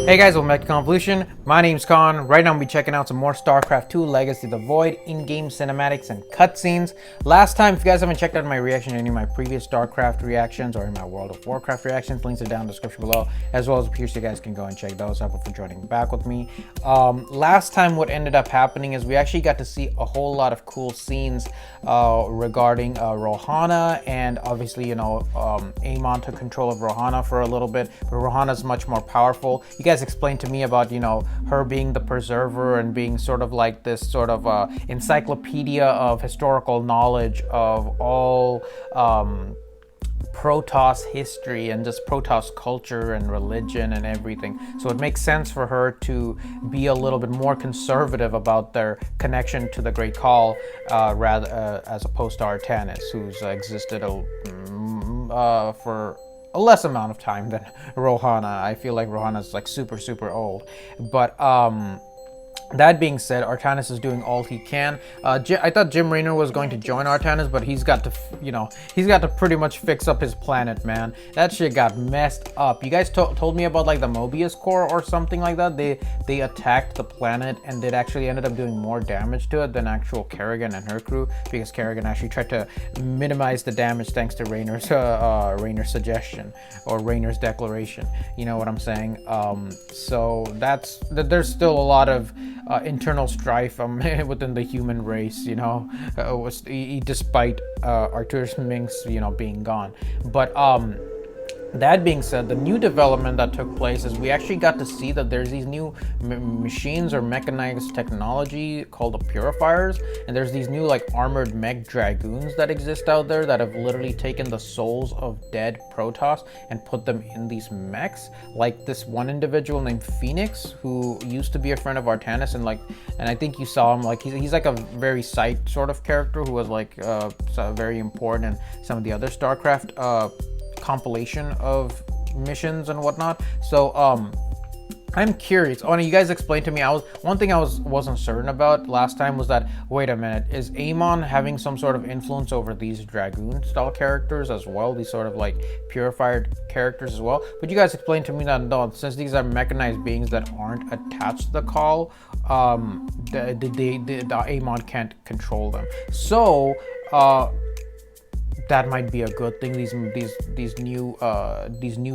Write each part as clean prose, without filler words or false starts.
Hey guys, welcome back to Khanvolution. My name's Khan. Right now I'm going to be checking out some more StarCraft 2 Legacy of the Void in-game cinematics and cutscenes. Last time, if you guys haven't checked out my reaction to any of my previous StarCraft reactions or in my World of Warcraft reactions, links are down in the description below, as well as up here so you guys can go and check those out before joining back with me. Last time what ended up happening is we actually got to see a whole lot of cool scenes regarding Rohana, and obviously, Amon took control of Rohana for a little bit, but Rohana's much more powerful. You guys explained to me about, her being the preserver and being sort of like this sort of encyclopedia of historical knowledge of all Protoss history and just Protoss culture and religion and everything. So it makes sense for her to be a little bit more conservative about their connection to the Great Call, rather as opposed to Artanis, who's existed for a less amount of time than Rohana. I feel like Rohana's like super old. But that being said, Artanis is doing all he can. I thought Jim Raynor was going to join Artanis, but he's got to pretty much fix up his planet, man. That shit got messed up. You guys told me about like the Mobius Core or something like that. They attacked the planet and it actually ended up doing more damage to it than actual Kerrigan and her crew, because Kerrigan actually tried to minimize the damage thanks to Raynor's suggestion or Raynor's declaration. You know what I'm saying? So there's still a lot of internal strife within the human race, despite Arturus Minx, being gone. But that being said, the new development that took place is we actually got to see that there's these new machines or mechanized technology called the Purifiers, and there's these new like armored mech dragoons that exist out there that have literally taken the souls of dead Protoss and put them in these mechs. Like this one individual named Fenix, who used to be a friend of Artanis, and I think you saw him, like he's like a very sight sort of character who was like very important in some of the other StarCraft compilation of missions and whatnot. So I'm curious. Oh, and you guys explained to me, one thing I wasn't certain about last time was that, wait a minute, is Amon having some sort of influence over these dragoon style characters as well, these sort of like purified characters as well? But you guys explained to me that no, since these are mechanized beings that aren't attached to the call, the Amon can't control them. So that might be a good thing. These new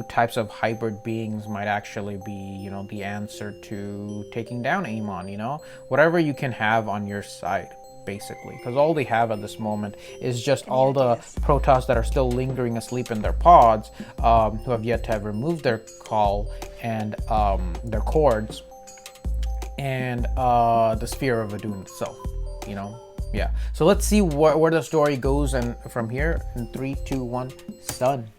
types of hybrid beings might actually be, the answer to taking down Amon. Whatever you can have on your side, basically, because all they have at this moment is just all the Protoss that are still lingering asleep in their pods, who have yet to have removed their call and their cords, and the Sphere of Adun itself. Yeah, so let's see where the story goes, and from here in 3, 2, 1, sun.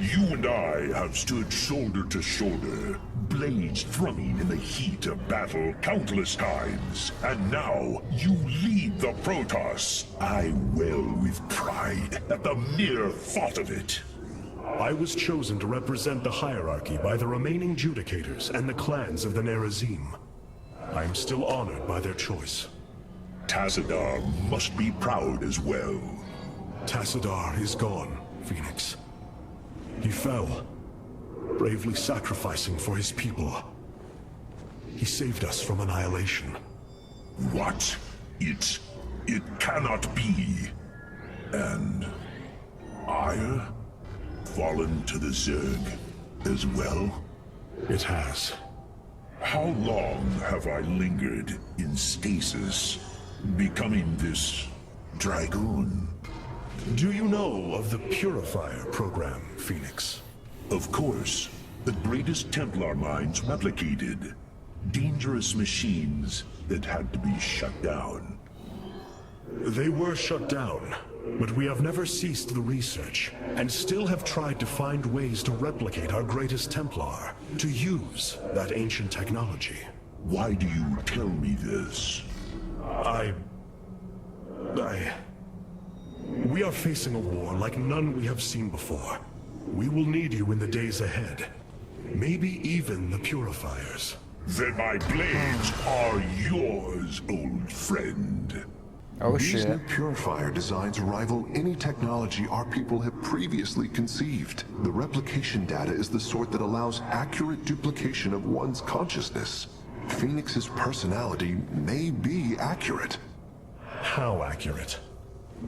You and I have stood shoulder to shoulder, blades thrumming in the heat of battle countless times, and now you lead the Protoss. I wail with pride at the mere thought of it. I was chosen to represent the hierarchy by the remaining Judicators and the clans of the Nerazim. I am still honored by their choice. Tassadar must be proud as well. Tassadar is gone, Phoenix. He fell, bravely sacrificing for his people. He saved us from annihilation. What? It cannot be. And Ire fallen to the Zerg as well? It has. How long have I lingered in stasis, becoming this dragoon? Do you know of the Purifier program, Phoenix? Of course. The greatest Templar minds replicated. Dangerous machines that had to be shut down. They were shut down, but we have never ceased the research, and still have tried to find ways to replicate our greatest Templar, to use that ancient technology. Why do you tell me this? We are facing a war like none we have seen before. We will need you in the days ahead. Maybe even the Purifiers. Then my blades are yours, old friend. Oh These shit. new purifier designs rival any technology our people have previously conceived. The replication data is the sort that allows accurate duplication of one's consciousness. Phoenix's personality may be accurate. How accurate?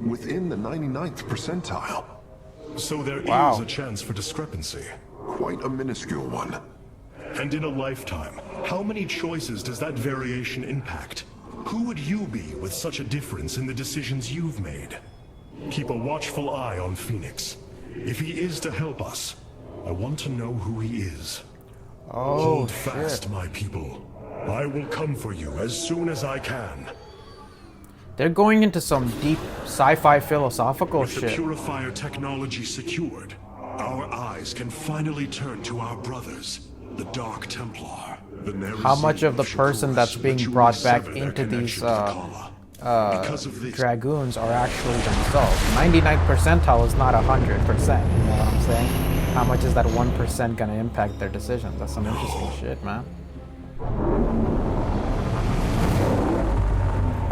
Within the 99th percentile. So there Wow. is a chance for discrepancy. Quite a minuscule one. And in a lifetime, how many choices does that variation impact? Who would you be with such a difference in the decisions you've made? Keep a watchful eye on Fenix. If he is to help us, I want to know who he is. Oh Hold shit. fast, my people. I will come for you as soon as I can. They're going into some deep sci-fi philosophical With the shit. purifier technology secured, our eyes can finally turn to our brothers, the Dark Templar. How much of the person that's being brought back into these Because dragoons are actually themselves? 99th percentile is not 100%. You know what I'm saying? How much is that 1% gonna impact their decisions? That's some interesting shit, man.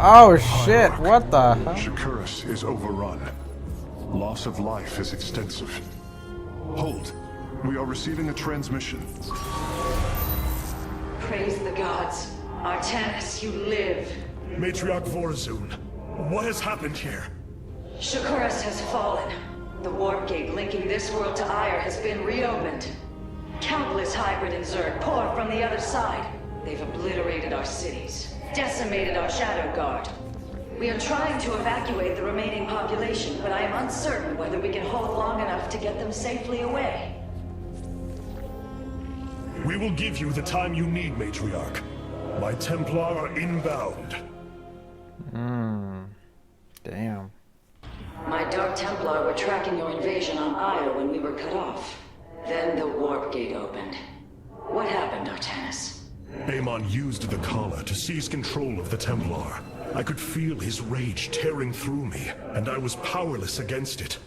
Oh shit! What the hell? Shakuras is overrun. Loss of life is extensive. Hold. We are receiving a transmission. Praise the gods. Artanis, you live. Matriarch Vorozan, what has happened here? Shakuras has fallen. The warp gate linking this world to Ire has been reopened. Countless hybrid and Zerg pour from the other side. They've obliterated our cities, decimated our Shadow Guard. We are trying to evacuate the remaining population, but I am uncertain whether we can hold long enough to get them safely away. We will give you the time you need, Matriarch. My Templar are inbound. Damn. My Dark Templar were tracking your invasion on Ire when we were cut off. Then the warp gate opened. What happened, Artanis? Amon used the collar to seize control of the Templar. I could feel his rage tearing through me, and I was powerless against it.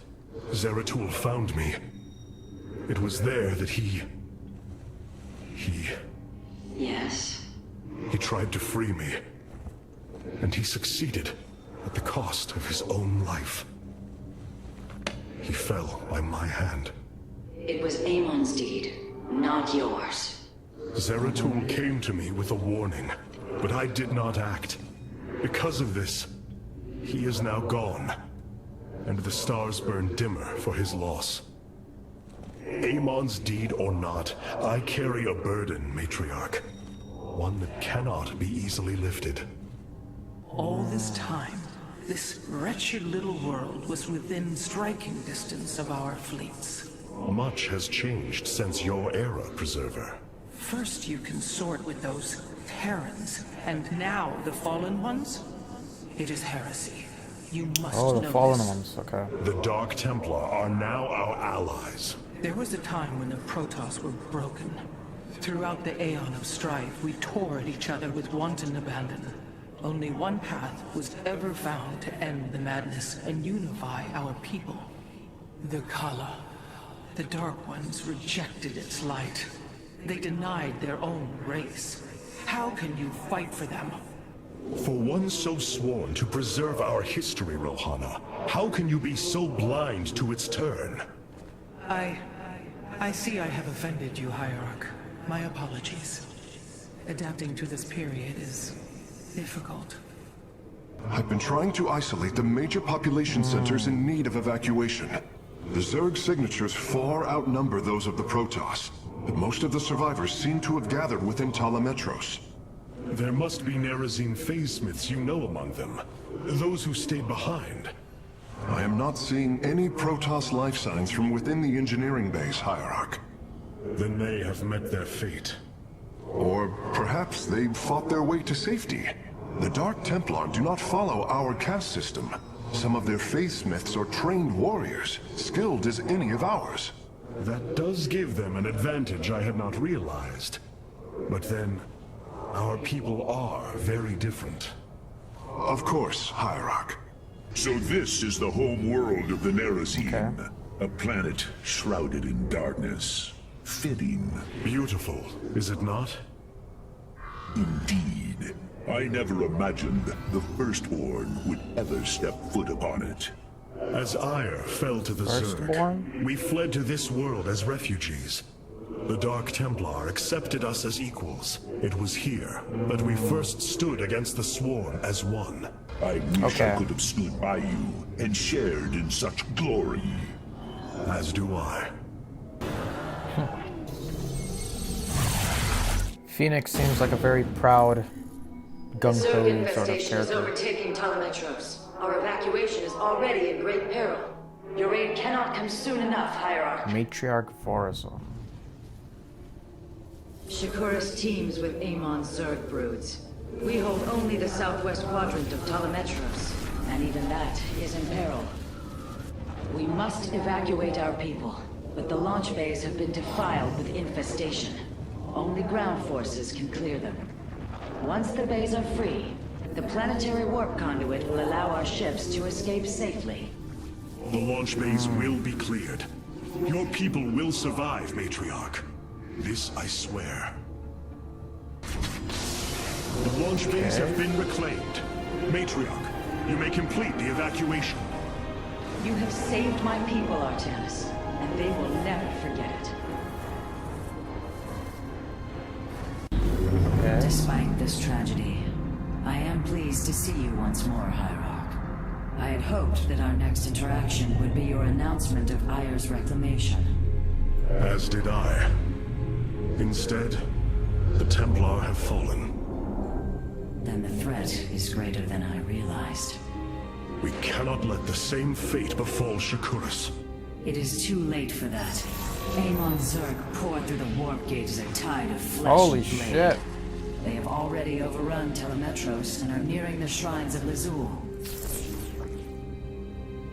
Zeratul found me. It was there that he Yes? tried to free me. And he succeeded at the cost of his own life. He fell by my hand. It was Amon's deed, not yours. Zeratul came to me with a warning, but I did not act. Because of this, he is now gone, and the stars burn dimmer for his loss. Amon's deed or not, I carry a burden, Matriarch. One that cannot be easily lifted. All this time, this wretched little world was within striking distance of our fleets. Much has changed since your era, Preserver. First you consort with those Terrans, and now the Fallen Ones? It is heresy. You must Oh, know the fallen this. ones. Okay. The Dark Templar are now our allies. There was a time when the Protoss were broken. Throughout the Aeon of Strife, we tore at each other with wanton abandon. Only one path was ever found to end the madness and unify our people. The Khala. The Dark Ones rejected its light. They denied their own race. How can you fight for them? For one so sworn to preserve our history, Rohana, how can you be so blind to its turn? I see I have offended you, Hierarch. My apologies. Adapting to this period is difficult. I've been trying to isolate the major population centers in need of evacuation. The Zerg signatures far outnumber those of the Protoss, but most of the survivors seem to have gathered within Talametros. There must be Nerazine phase-smiths you know among them. Those who stayed behind. I am not seeing any Protoss life signs from within the engineering base, Hierarch. Then they have met their fate. Or perhaps they fought their way to safety. The Dark Templar do not follow our caste system. Some of their faithsmiths are trained warriors, skilled as any of ours. That does give them an advantage I had not realized. But then, our people are very different. Of course, Hierarch. So this is the home world of the Nerazine. Okay. A planet shrouded in darkness. Fitting. Beautiful, is it not? Indeed. I never imagined the Firstborn would ever step foot upon it. As Ire fell to the Zerg, Firstborn? we fled to this world as refugees. The Dark Templar accepted us as equals. It was here that we first stood against the Swarm as one. I wish I Okay. could have stood by you and shared in such glory. As do I. Phoenix seems like a very proud, The Zerg gung-ho sort of infestation is character. overtaking Telemetros. Our evacuation is already in great peril. Your aid cannot come soon enough, Hierarch. Matriarch Vorozan. Shakuras teams with Amon's Zerg broods. We hold only the southwest quadrant of Telemetros, and even that is in peril. We must evacuate our people, but the launch bays have been defiled with infestation. Only ground forces can clear them. Once the bays are free, the planetary warp conduit will allow our ships to escape safely. The launch bays will be cleared. Your people will survive, Matriarch. This I swear. The launch bays have been reclaimed. Matriarch, you may complete the evacuation. You have saved my people, Artanis, and they will never forget it. Okay. Despite this tragedy, I am pleased to see you once more, Hierarch. I had hoped that our next interaction would be your announcement of Ire's reclamation. As did I. Instead, the Templar have fallen. Then the threat is greater than I realized. We cannot let the same fate befall Shakuras. It is too late for that. Amon Zerg poured through the warp gate as a tide of flesh Holy and blade. shit. They have already overrun Telemetros and are nearing the shrines of Lazul.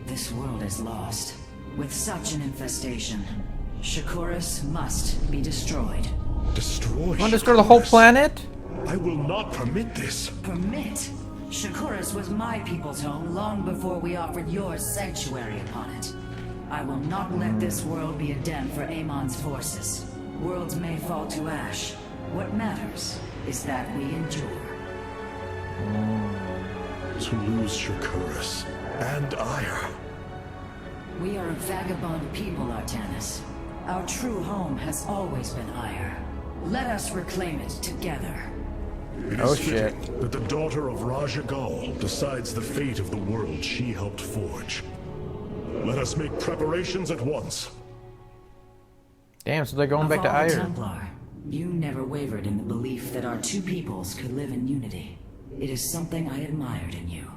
This world is lost. With such an infestation, Shakuras must be destroyed. Destroy Want to destroy the whole Shakuras? planet? I will not permit this. Permit? Shakuras was my people's home long before we offered yours sanctuary upon it. I will not let this world be a den for Amon's forces. Worlds may fall to ash. What matters is that we endure. To lose Shakuras and Ire. We are a vagabond people, Artanis. Our true home has always been Ire. Let us reclaim it together. It Oh, is fitting shit. that the daughter of Raja Gal decides the fate of the world she helped forge. Let us make preparations at once. Damn, so they're going back to Of all the Ire. Templar, you never wavered in the belief that our two peoples could live in unity. It is something I admired in you.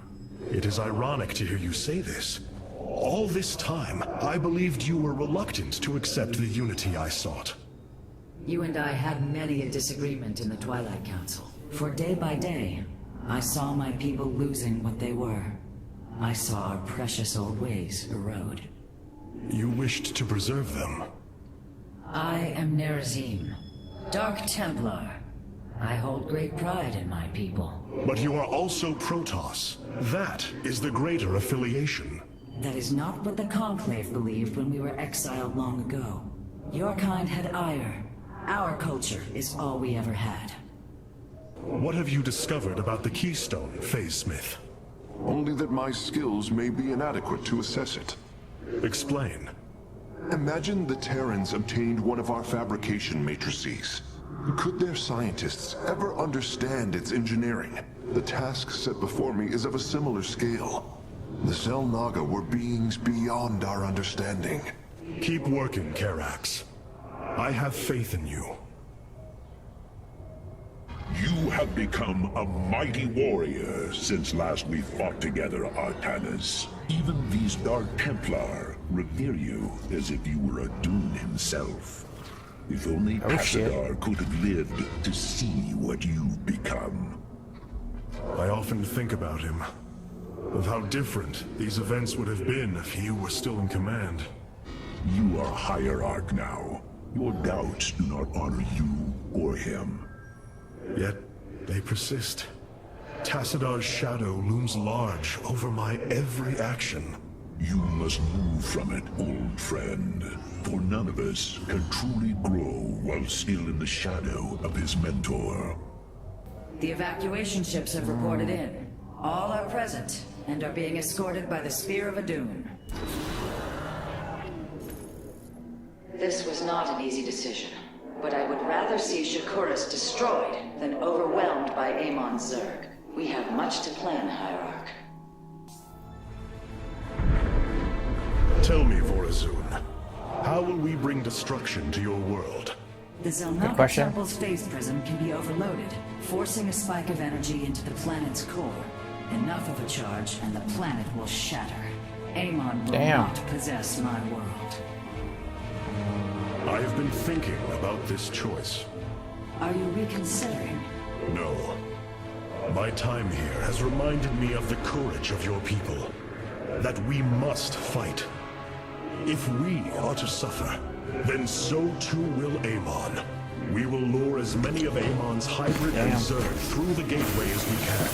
It is ironic to hear you say this. All this time, I believed you were reluctant to accept the unity I sought. You and I had many a disagreement in the Twilight Council. For day by day, I saw my people losing what they were. I saw our precious old ways erode. You wished to preserve them. I am Nerazim, Dark Templar. I hold great pride in my people. But you are also Protoss. That is the greater affiliation. That is not what the Conclave believed when we were exiled long ago. Your kind had ire. Our culture is all we ever had. What have you discovered about the Keystone, Phase Smith? Only that my skills may be inadequate to assess it. Explain. Imagine the Terrans obtained one of our fabrication matrices. Could their scientists ever understand its engineering? The task set before me is of a similar scale. The Cell Naga were beings beyond our understanding. Keep working, Karax. I have faith in you. You have become a mighty warrior since last we fought together, Artanis. Even these Dark Templar revere you as if you were a Dune himself. If only Oh, shit. Passadar could have lived to see what you've become. I often think about him. Of how different these events would have been if he were still in command. You are Hierarch now. Your doubts do not honor you or him. Yet, they persist. Tassadar's shadow looms large over my every action. You must move from it, old friend. For none of us can truly grow while still in the shadow of his mentor. The The evacuation ships have reported in. All are present and are being escorted by the Spear of Adun. This was not an easy decision, but I would rather see Shakuras destroyed than overwhelmed by Amon Zerg. We have much to plan, Hierarch. Tell me, Vorozan, how will we bring destruction to your world? The Zelnaka Temple's phase prism can be overloaded, forcing a spike of energy into the planet's core. Enough of a charge, and the planet will shatter. Amon will not possess my world. I have been thinking about this choice. Are you reconsidering? No. My time here has reminded me of the courage of your people. That we must fight. If we are to suffer, then so too will Amon. We will lure as many of Amon's hybrid and Zerg through the gateway as we can.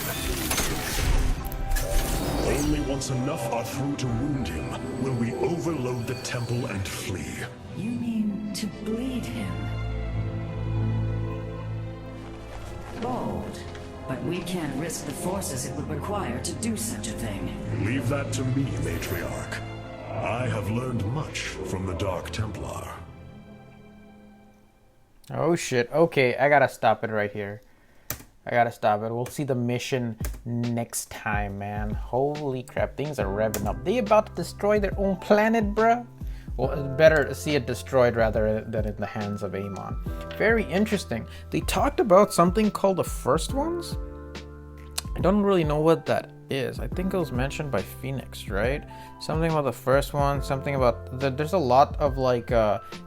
Only once enough are through to wound him will we overload the temple and flee. You mean to bleed him? Bold. But we can't risk the forces it would require to do such a thing. Leave that to me, Matriarch. I have learned much from the Dark Templar. Oh shit. Okay, I gotta stop it right here. I gotta stop it. We'll see the mission next time, man. Holy crap, things are revving up. They about to destroy their own planet, bruh? Well, it's better to see it destroyed rather than in the hands of Amon. Very interesting. They talked about something called the First Ones. I don't really know what that is. I think it was mentioned by Phoenix, right? Something about the First One, something about... There's a lot of like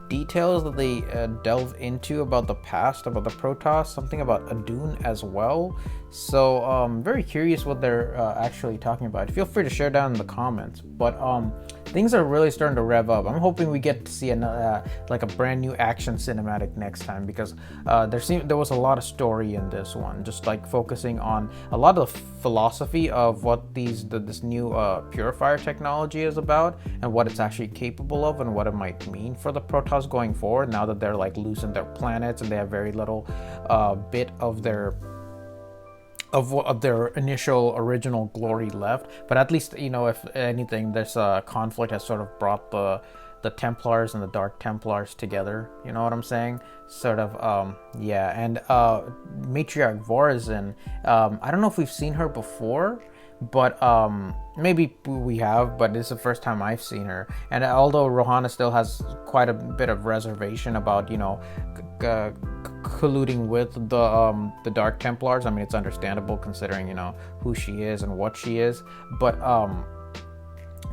details that they delve into about the past, about the Protoss, something about Adun as well. So very curious what they're actually talking about. Feel free to share down in the comments. But things are really starting to rev up. I'm hoping we get to see like a brand new action cinematic next time, because there was a lot of story in this one, just like focusing on a lot of the philosophy of what this new purifier technology is about, and what it's actually capable of, and what it might mean for the Protoss going forward, now that they're like losing their planets and they have very little bit of their initial original glory left. But at least, you know, if anything, this conflict has sort of brought the Templars and the Dark Templars together, you know what I'm saying? Sort of, yeah. And Matriarch Vorozan, I don't know if we've seen her before, but maybe we have, but it's the first time I've seen her. And although Rohana still has quite a bit of reservation about, you know, colluding with the Dark Templars, I mean, it's understandable considering, you know, who she is and what she is. But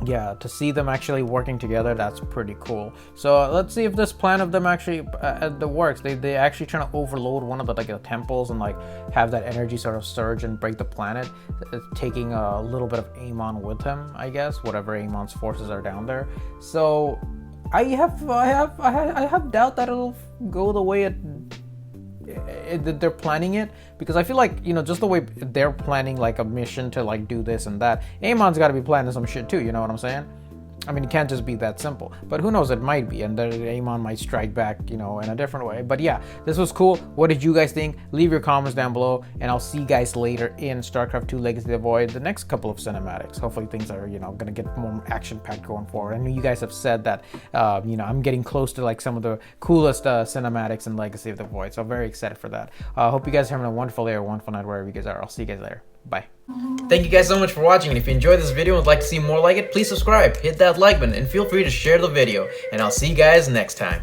yeah, to see them actually working together, that's pretty cool. So let's see if this plan of them actually works. They actually trying to overload one of the temples and like have that energy sort of surge and break the planet, taking a little bit of Amon with him, I guess, whatever Amon's forces are down there. So I have doubt that it'll go the way they're planning it, because I feel like, you know, just the way they're planning like a mission to like do this and that, Amon's got to be planning some shit too, you know what I'm saying? I mean, it can't just be that simple, but who knows, it might be, and then Amon might strike back, you know, in a different way. But yeah, this was cool. What did you guys think? Leave your comments down below, and I'll see you guys later in StarCraft 2 Legacy of the Void, the next couple of cinematics. Hopefully things are, you know, gonna get more action-packed going forward. I know you guys have said that, you know, I'm getting close to like some of the coolest cinematics in Legacy of the Void, so I'm very excited for that. Hope you guys are having a wonderful day or wonderful night wherever you guys are. I'll see you guys later. Bye. Thank you guys so much for watching, and if you enjoyed this video and would like to see more like it, please subscribe, hit that like button, and feel free to share the video, and I'll see you guys next time.